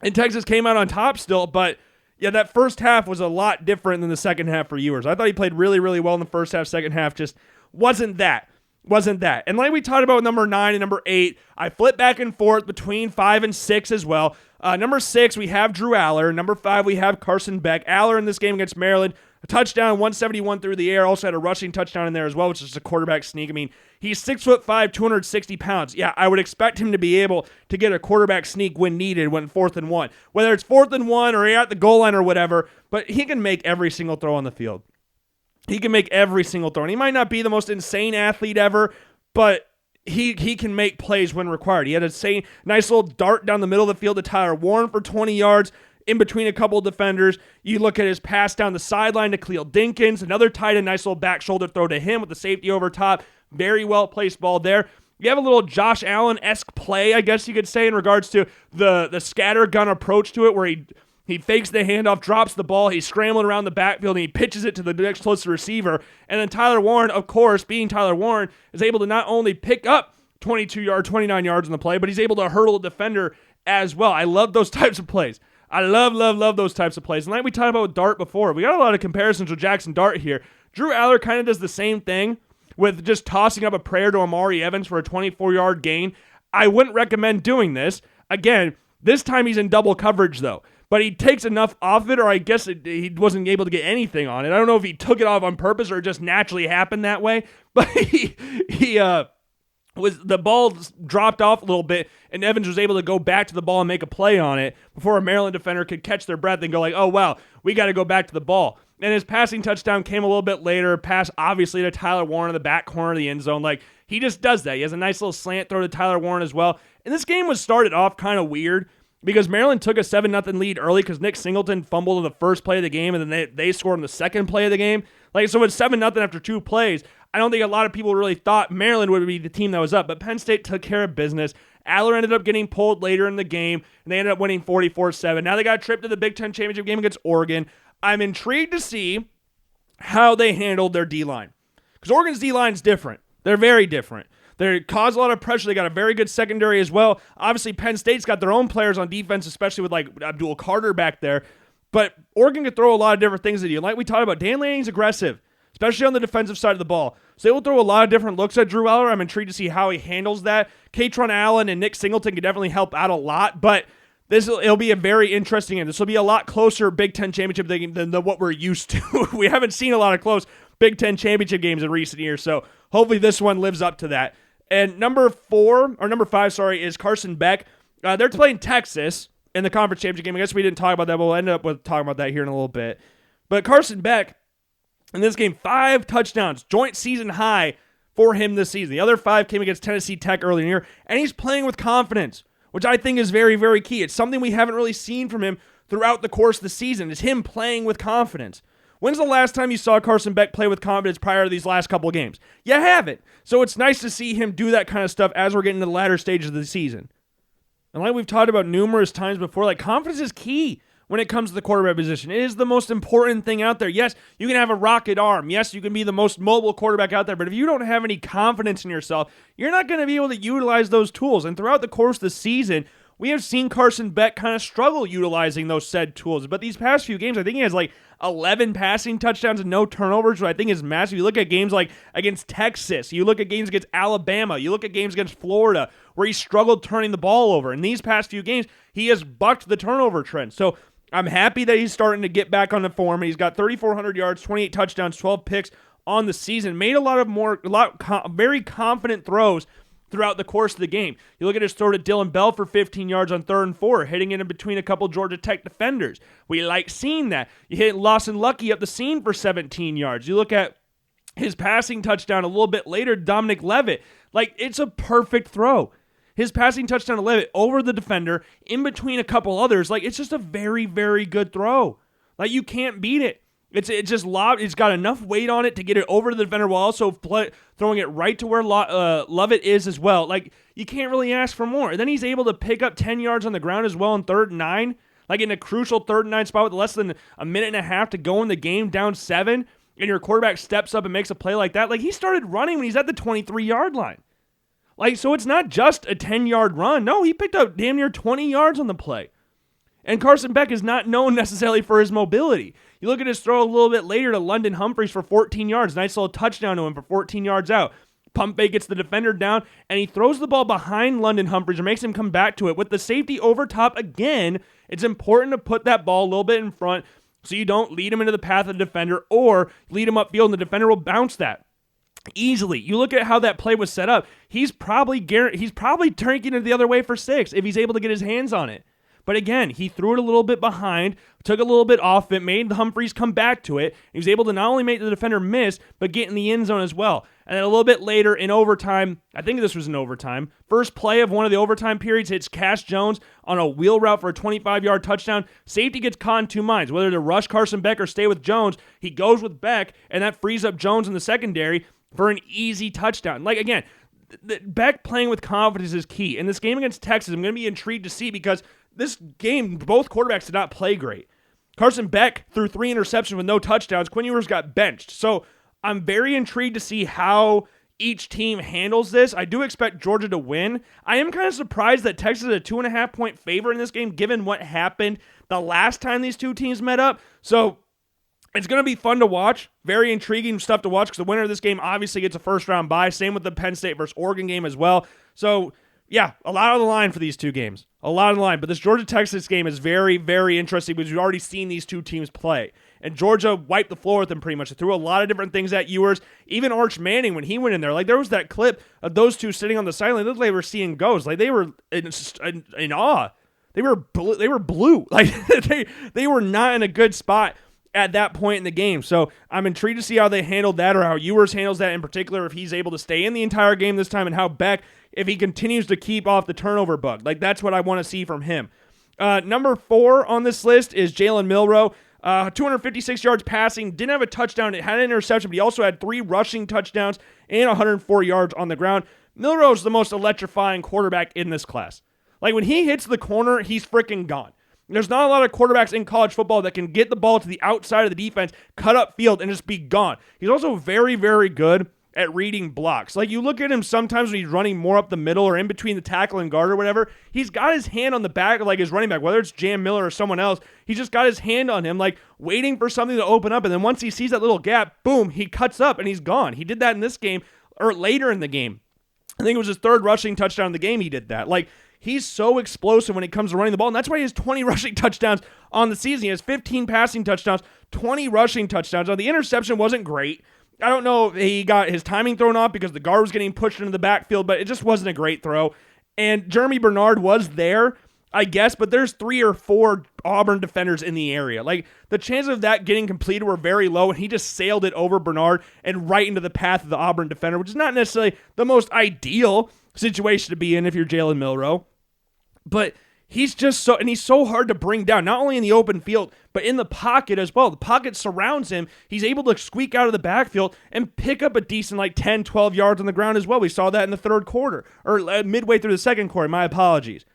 And Texas came out on top still, but yeah, that first half was a lot different than the second half for Ewers. I thought he played really, really well in the first half. Second half just wasn't that. And like we talked about with number 9 and number 8, I flip back and forth between 5 and 6 as well. Number 6, we have Drew Aller. Number 5, we have Carson Beck. Aller in this game against Maryland, a touchdown, 171 through the air. Also had a rushing touchdown in there as well, which is a quarterback sneak. I mean, he's 6'5", 260 pounds. Yeah, I would expect him to be able to get a quarterback sneak when needed when 4th and 1. Whether it's 4th and 1 or at the goal line or whatever, but he can make every single throw on the field. He can make every single throw. And he might not be the most insane athlete ever, but he can make plays when required. He had a nice little dart down the middle of the field to Tyler Warren for 20 yards in between a couple of defenders. You look at his pass down the sideline to Cleo Dinkins, another tight end, nice little back shoulder throw to him with the safety over top. Very well placed ball there. You have a little Josh Allen-esque play, I guess you could say, in regards to the scattergun approach to it, where he fakes the handoff, drops the ball, he's scrambling around the backfield, and he pitches it to the next closest receiver. And then Tyler Warren, of course, being Tyler Warren, is able to not only pick up 29 yards on the play, but he's able to hurdle a defender as well. I love those types of plays. I love those types of plays. And like we talked about with Dart before, we got a lot of comparisons with Jackson Dart here. Drew Aller kind of does the same thing with just tossing up a prayer to Amari Evans for a 24-yard gain. I wouldn't recommend doing this. Again, this time he's in double coverage, though. But he takes enough off it, or I guess he wasn't able to get anything on it. I don't know if he took it off on purpose or it just naturally happened that way. But the ball dropped off a little bit, and Evans was able to go back to the ball and make a play on it before a Maryland defender could catch their breath and go like, oh, wow, we got to go back to the ball. And his passing touchdown came a little bit later, pass obviously to Tyler Warren in the back corner of the end zone. Like, he just does that. He has a nice little slant throw to Tyler Warren as well. And this game was started off kind of weird because Maryland took a 7-0 lead early because Nick Singleton fumbled on the first play of the game, and then they scored on the second play of the game. Like, so it's 7-0 after 2 plays. I don't think a lot of people really thought Maryland would be the team that was up, but Penn State took care of business. Aller ended up getting pulled later in the game, and they ended up winning 44-7. Now they got a trip to the Big Ten Championship game against Oregon. I'm intrigued to see how they handled their D-line, because Oregon's D-line is different. They're very different. They cause a lot of pressure. They got a very good secondary as well. Obviously, Penn State's got their own players on defense, especially with like Abdul Carter back there. But Oregon can throw a lot of different things at you. Like we talked about, Dan Lanning's aggressive, especially on the defensive side of the ball. So they will throw a lot of different looks at Drew Aller. I'm intrigued to see how he handles that. Katron Allen and Nick Singleton can definitely help out a lot, but it'll be a very interesting game. This will be a lot closer Big Ten championship game than what we're used to. We haven't seen a lot of close Big Ten championship games in recent years, so hopefully this one lives up to that. And number 5, is Carson Beck. They're playing Texas in the conference championship game. I guess we didn't talk about that, but we'll end up with talking about that here in a little bit. But Carson Beck, in this game, 5 touchdowns, joint season high for him this season. The other 5 came against Tennessee Tech earlier in the year, and he's playing with confidence, which I think is very, very key. It's something we haven't really seen from him throughout the course of the season, is him playing with confidence. When's the last time you saw Carson Beck play with confidence prior to these last couple of games? You haven't. So it's nice to see him do that kind of stuff as we're getting to the latter stages of the season. And like we've talked about numerous times before, like confidence is key when it comes to the quarterback position. It is the most important thing out there. Yes, you can have a rocket arm. Yes, you can be the most mobile quarterback out there. But if you don't have any confidence in yourself, you're not going to be able to utilize those tools. And throughout the course of the season, we have seen Carson Beck kind of struggle utilizing those said tools. But these past few games, I think he has like 11 passing touchdowns and no turnovers, which I think is massive. You look at games like against Texas, you look at games against Alabama, you look at games against Florida, where he struggled turning the ball over. In these past few games, he has bucked the turnover trend. So I'm happy that he's starting to get back on the form. He's got 3,400 yards, 28 touchdowns, 12 picks on the season. Made very confident throws throughout the course of the game. You look at his throw to Dylan Bell for 15 yards on 3rd and 4, hitting it in between a couple Georgia Tech defenders. We like seeing that. You hit Lawson Lucky up the seam for 17 yards. You look at his passing touchdown a little bit later, Dominic Levitt. Like, it's a perfect throw. His passing touchdown to Levitt over the defender, in between a couple others, like, it's just a very, very good throw. Like, you can't beat it. It's just lobbed. It's got enough weight on it to get it over to the defender while also throwing it right to where Lovett is as well. Like, you can't really ask for more. And then he's able to pick up 10 yards on the ground as well on 3rd and 9, like in a crucial 3rd and 9 spot with less than a minute and a half to go in the game, down 7, and your quarterback steps up and makes a play like that. Like, he started running when he's at the 23-yard line. Like, so it's not just a 10-yard run. No, he picked up damn near 20 yards on the play. And Carson Beck is not known necessarily for his mobility. You look at his throw a little bit later to London Humphreys for 14 yards. Nice little touchdown to him for 14 yards out. Pump fake gets the defender down, and he throws the ball behind London Humphreys or makes him come back to it. With the safety over top again, it's important to put that ball a little bit in front so you don't lead him into the path of the defender or lead him upfield, and the defender will bounce that easily. You look at how that play was set up. He's probably turning it the other way for 6 if he's able to get his hands on it. But again, he threw it a little bit behind, took a little bit off it, made the Humphreys come back to it. He was able to not only make the defender miss, but get in the end zone as well. And then a little bit later in overtime, I think this was in overtime, first play of one of the overtime periods hits Cash Jones on a wheel route for a 25-yard touchdown. Safety gets caught in 2 minds, whether to rush Carson Beck or stay with Jones. He goes with Beck, and that frees up Jones in the secondary for an easy touchdown. Like, again, Beck playing with confidence is key. In this game against Texas, I'm going to be intrigued to see because this game, both quarterbacks did not play great. Carson Beck threw 3 interceptions with no touchdowns. Quinn Ewers got benched. So I'm very intrigued to see how each team handles this. I do expect Georgia to win. I am kind of surprised that Texas is a 2.5-point favorite in this game, given what happened the last time these two teams met up. So it's going to be fun to watch. Very intriguing stuff to watch because the winner of this game obviously gets a first-round bye. Same with the Penn State versus Oregon game as well. So, yeah, a lot on the line for these two games. A lot on the line. But this Georgia-Texas game is very, very interesting because we've already seen these two teams play. And Georgia wiped the floor with them pretty much. They threw a lot of different things at Ewers. Even Arch Manning, when he went in there, like there was that clip of those two sitting on the sideline. It looked like they were seeing ghosts. Like they were in awe. They were blue. Like they were not in a good spot at that point in the game. So I'm intrigued to see how they handled that or how Ewers handles that in particular, if he's able to stay in the entire game this time, and how Beck, if he continues to keep off the turnover bug. Like that's what I want to see from him. Number 4 on this list is Jalen Milroe. 256 yards passing, didn't have a touchdown, it had an interception, but he also had 3 rushing touchdowns and 104 yards on the ground. Milroe is the most electrifying quarterback in this class. Like when he hits the corner, he's freaking gone. There's not a lot of quarterbacks in college football that can get the ball to the outside of the defense, cut up field, and just be gone. He's also very, very good at reading blocks. Like you look at him sometimes when he's running more up the middle or in between the tackle and guard or whatever, he's got his hand on the back of like his running back, whether it's Jam Miller or someone else, he's just got his hand on him like waiting for something to open up, and then once he sees that little gap, boom, he cuts up and he's gone. He did that in this game or later in the game. I think it was his 3rd rushing touchdown in the game he did that. Like he's so explosive when it comes to running the ball, and that's why he has 20 rushing touchdowns on the season. He has 15 passing touchdowns, 20 rushing touchdowns. Now, the interception wasn't great. I don't know if he got his timing thrown off because the guard was getting pushed into the backfield, but it just wasn't a great throw. And Jeremy Bernard was there, I guess, but there's 3 or 4 Auburn defenders in the area. Like, the chances of that getting completed were very low, and he just sailed it over Bernard and right into the path of the Auburn defender, which is not necessarily the most ideal situation to be in if you're Jalen Milroe. But he's so hard to bring down, not only in the open field, but in the pocket as well. The pocket surrounds him. He's able to squeak out of the backfield and pick up a decent 10, 12 yards on the ground as well. We saw that in the third quarter, or midway through the second quarter. My apologies.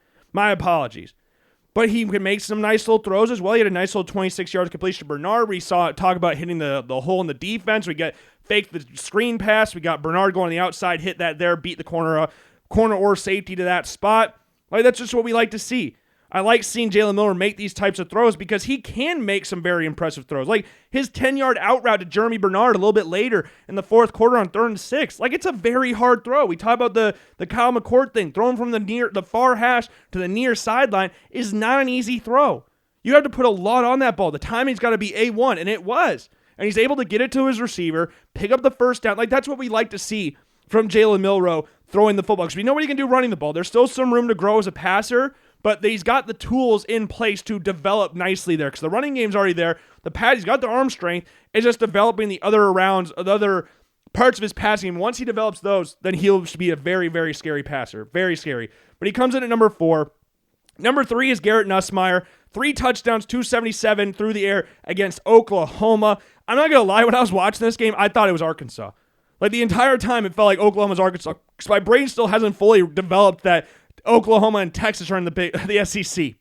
But he can make some nice little throws as well. He had a nice little 26 yards completion to Bernard. We saw it talk about hitting the hole in the defense. We got fake the screen pass. We got Bernard going on the outside, hit that there, beat the corner or safety to that spot. Like, that's just what we like to see. I like seeing Jalen Milroe make these types of throws because he can make some very impressive throws. Like his 10-yard out route to Jeremy Bernard a little bit later in the fourth quarter on 3rd and 6. Like, it's a very hard throw. We talk about the Kyle McCord thing. Throwing from the far hash to the near sideline is not an easy throw. You have to put a lot on that ball. The timing's got to be A1, and it was. And he's able to get it to his receiver, pick up the first down. Like, that's what we like to see from Jalen Milroe throwing the football. Because we know what he can do running the ball. There's still some room to grow as a passer, but he's got the tools in place to develop nicely there because the running game's already there. He's got the arm strength. It's just developing the other parts of his passing. And once he develops those, then he'll be a very, very scary passer. Very scary. But he comes in at number 4. Number 3 is Garrett Nussmeier. 3 touchdowns, 277 through the air against Oklahoma. I'm not going to lie, when I was watching this game, I thought it was Arkansas. Like, the entire time, it felt like Oklahoma's Arkansas. Because my brain still hasn't fully developed that Oklahoma and Texas are in the SEC.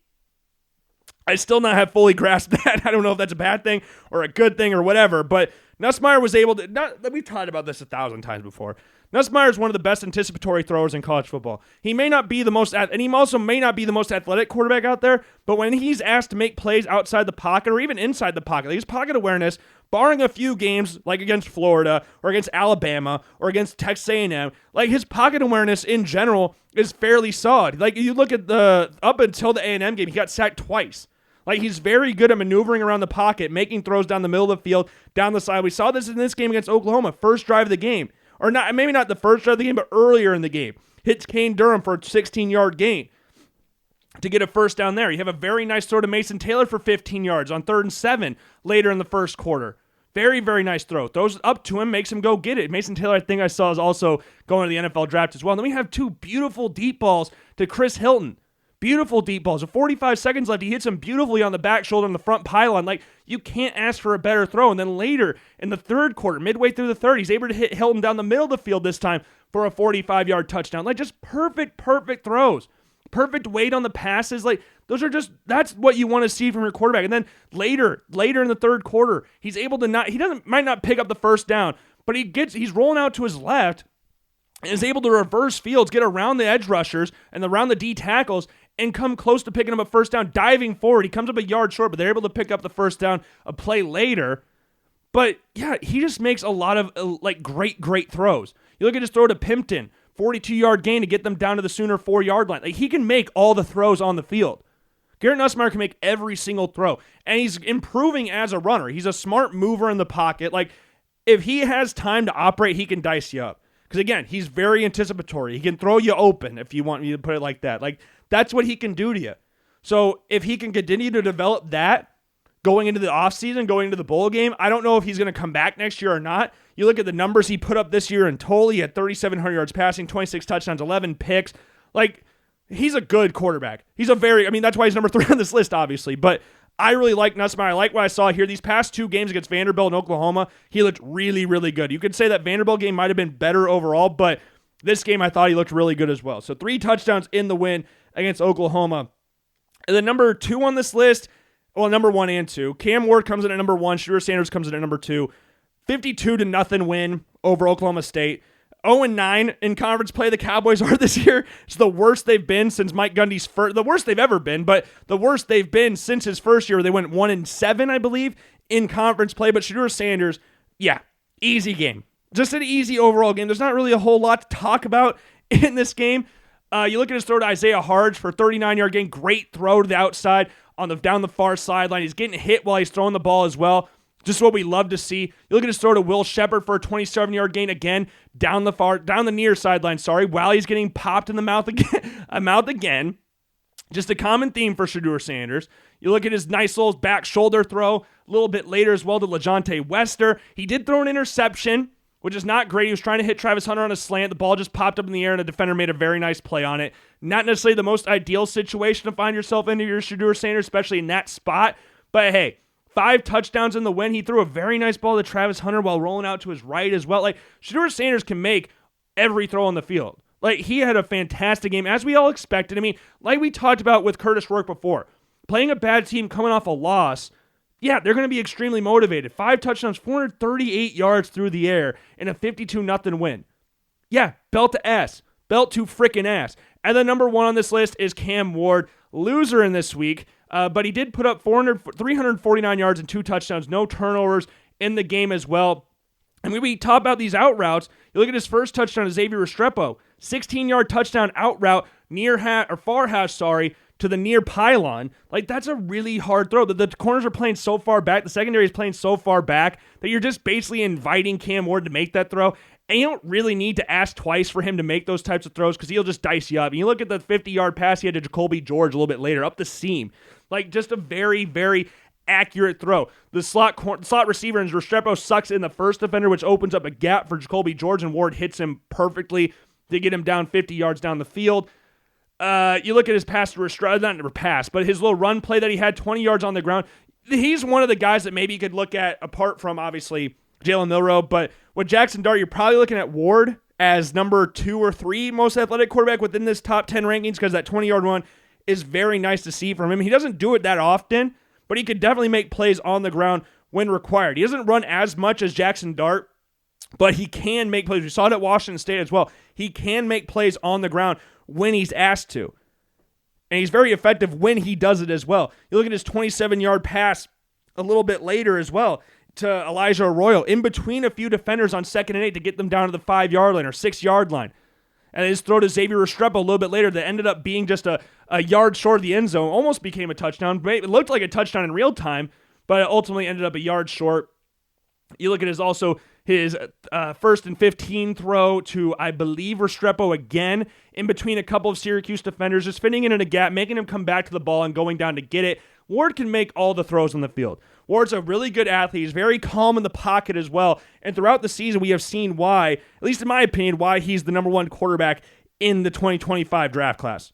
I still not have fully grasped that. I don't know if that's a bad thing or a good thing or whatever, but Nussmeier was able to, we've talked about this 1,000 times before. Nussmeier is one of the best anticipatory throwers in college football. He may not be the most, and he also may not be the most athletic quarterback out there, but when he's asked to make plays outside the pocket or even inside the pocket, his pocket awareness, barring a few games like against Florida or against Alabama or against Texas A&M, like his pocket awareness in general is fairly solid. Like you look at up until the A&M game, he got sacked twice. Like, he's very good at maneuvering around the pocket, making throws down the middle of the field, down the side. We saw this in this game against Oklahoma, first drive of the game. Or not, maybe not the first drive of the game, but earlier in the game. Hits Kane Durham for a 16-yard gain to get a first down there. You have a very nice throw to Mason Taylor for 15 yards on 3rd and 7 later in the first quarter. Very, very nice throw. Throws up to him, makes him go get it. Mason Taylor, I think I saw, is also going to the NFL draft as well. And then we have 2 beautiful deep balls to Chris Hilton. Beautiful deep balls. With 45 seconds left, he hits him beautifully on the back shoulder on the front pylon. Like, you can't ask for a better throw. And then later in the third quarter, midway through the third, he's able to hit Hilton down the middle of the field this time for a 45-yard touchdown. Like, just perfect throws. Perfect weight on the passes. Like, that's what you want to see from your quarterback. And then later in the third quarter, he's able to might not pick up the first down, but he's rolling out to his left and is able to reverse fields, get around the edge rushers and around the D tackles, and come close to picking up a first down, diving forward. He comes up a yard short, but they're able to pick up the first down a play later. But yeah, he just makes a lot of great throws. You look at his throw to Pimpton, 42-yard gain to get them down to the Sooner 4-yard line. Like, he can make all the throws on the field. Garrett Nussmeier can make every single throw, and he's improving as a runner. He's a smart mover in the pocket. Like, if he has time to operate, he can dice you up. Because, again, he's very anticipatory. He can throw you open, if you want me to put it like that. Like, that's what he can do to you. So if he can continue to develop that going into the offseason, going into the bowl game, I don't know if he's going to come back next year or not. You look at the numbers he put up this year in total. He had 3,700 yards passing, 26 touchdowns, 11 picks. Like, he's a good quarterback. That's why he's number 3 on this list, obviously. But I really like Nussmeier. I like what I saw here. These past 2 games against Vanderbilt and Oklahoma, he looked really, really good. You could say that Vanderbilt game might have been better overall, but this game I thought he looked really good as well. So 3 touchdowns in the win against Oklahoma. And then number 2 on this list, well, number 1 and 2. Cam Ward comes in at number 1. Shedeur Sanders comes in at number 2. 52-0 win over Oklahoma State. 0-9 in conference play the Cowboys are this year. It's the worst they've been since Mike Gundy's the worst they've ever been, but the worst they've been since his first year. They went 1-7, I believe, in conference play. But Shedeur Sanders, yeah, easy game. Just an easy overall game. There's not really a whole lot to talk about in this game. You look at his throw to Isaiah Harge for 39-yard gain. Great throw to the outside down the far sideline. He's getting hit while he's throwing the ball as well. Just what we love to see. You look at his throw to Will Shepherd for a 27-yard gain again, down the near sideline, while he's getting popped in the mouth again. Just a common theme for Shedeur Sanders. You look at his nice little back shoulder throw a little bit later as well to LaJohntay Wester. He did throw an interception, which is not great. He was trying to hit Travis Hunter on a slant. The ball just popped up in the air, and the defender made a very nice play on it. Not necessarily the most ideal situation to find yourself into your Shedeur Sanders, especially in that spot. But hey, 5 touchdowns in the win. He threw a very nice ball to Travis Hunter while rolling out to his right as well. Like, Shedeur Sanders can make every throw on the field. Like, he had a fantastic game, as we all expected. I mean, like we talked about with Curtis Rourke before, playing a bad team coming off a loss, yeah, they're going to be extremely motivated. 5 touchdowns, 438 yards through the air in a 52-0 win. Yeah, belt to ass. Belt to frickin' ass. And then number 1 on this list is Cam Ward, loser in this week, but he did put up 349 yards and 2 touchdowns, no turnovers in the game as well. And when we talk about these out routes, you look at his first touchdown to Xavier Restrepo, 16-yard touchdown out route far hash, to the near pylon. Like, that's a really hard throw. The corners are playing so far back, the secondary is playing so far back that you're just basically inviting Cam Ward to make that throw. And you don't really need to ask twice for him to make those types of throws because he'll just dice you up. And you look at the 50-yard pass he had to Jacoby George a little bit later, up the seam. Like, just a very, very accurate throw. The slot receiver in Restrepo sucks in the first defender, which opens up a gap for Jacoby George, and Ward hits him perfectly to get him down 50 yards down the field. You look at his pass to Restrepo, not pass, but his little run play that he had, 20 yards on the ground. He's one of the guys that maybe you could look at apart from, obviously, Jalen Milroe. But with Jackson Dart, you're probably looking at Ward as number 2 or 3 most athletic quarterback within this top 10 rankings because that 20-yard run is very nice to see from him. He doesn't do it that often, but he could definitely make plays on the ground when required. He doesn't run as much as Jackson Dart, but he can make plays. We saw it at Washington State as well. He can make plays on the ground when he's asked to. And he's very effective when he does it as well. You look at his 27-yard pass a little bit later as well to Elijah Arroyo in between a few defenders on 2nd and 8 to get them down to the 5-yard line or 6-yard line. And his throw to Xavier Restrepo a little bit later that ended up being just a yard short of the end zone, almost became a touchdown. It looked like a touchdown in real time, but it ultimately ended up a yard short. You look at his 1st and 15 throw to, I believe, Restrepo again, in between a couple of Syracuse defenders, just fitting in a gap, making him come back to the ball and going down to get it. Ward can make all the throws on the field. Ward's a really good athlete. He's very calm in the pocket as well. And throughout the season, we have seen why, at least in my opinion, why he's the number 1 quarterback in the 2025 draft class.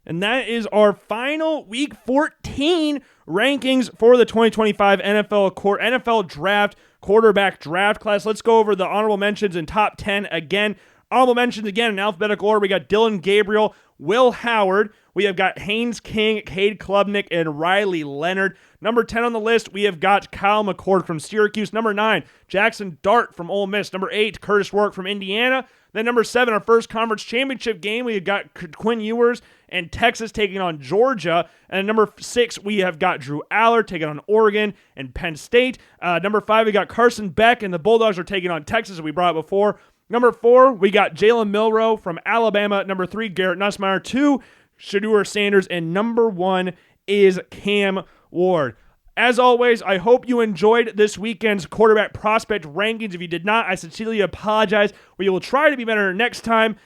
And that is our final Week 14 rankings for the 2025 NFL Draft quarterback draft class. Let's go over the honorable mentions and top 10 again. Honorable mentions again in alphabetical order. We got Dylan Gabriel, Will Howard. We have got Haynes King, Cade Klubnik, and Riley Leonard. Number 10 on the list, we have got Kyle McCord from Syracuse. Number 9, Jackson Dart from Ole Miss. Number 8, Curtis Rourke from Indiana. Then number 7, our first conference championship game, we have got Quinn Ewers and Texas taking on Georgia. And number 6, we have got Drew Allard taking on Oregon and Penn State. Number 5, we got Carson Beck, and the Bulldogs are taking on Texas, as we brought up before. Number 4, we got Jalen Milroe from Alabama. Number 3, Garrett Nussmeier. 2, Shedeur Sanders. And number 1 is Cam Ward. As always, I hope you enjoyed this weekend's quarterback prospect rankings. If you did not, I sincerely apologize. We will try to be better next time.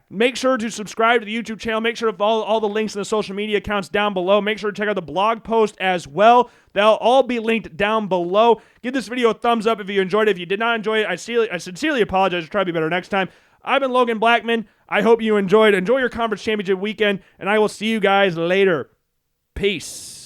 Make sure to subscribe to the YouTube channel. Make sure to follow all the links in the social media accounts down below. Make sure to check out the blog post as well. They'll all be linked down below. Give this video a thumbs up if you enjoyed it. If you did not enjoy it, I sincerely apologize. I'll try to be better next time. I've been Logan Blackman. I hope you enjoyed. Enjoy your conference championship weekend, and I will see you guys later. Peace.